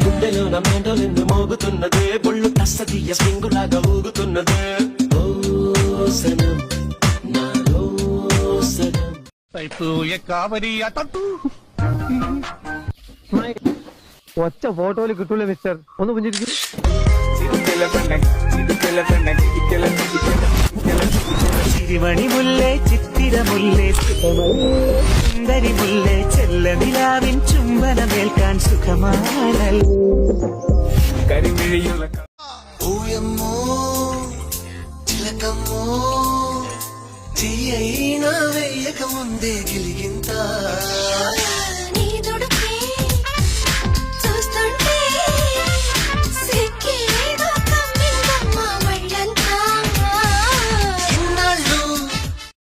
గుండెలోన మెండోలెన్ను మోగుతున్నదే బొళ్ళు తస్సదియ స్ప్రింగులాగా ఊగుతున్నదే ఓ సనం నాలో సనం ഒറ്റ ഫോട്ടോയിൽ കിട്ടൂല മിസ്റ്റർ ഒന്ന് കുഞ്ഞിരിക്കും ചിരിമണി മുല്ലേ ചിത്തിരമുല്ലേ സുന്ദരി മുല്ലേ ചെല്ല നിലാവിൻ ചുംബനമേൽക്കാൻ സുഖമാണൽ ఊయమ్మో చిలకమ్మో తీయైనా వెయ్యక ముందే గిలిగింత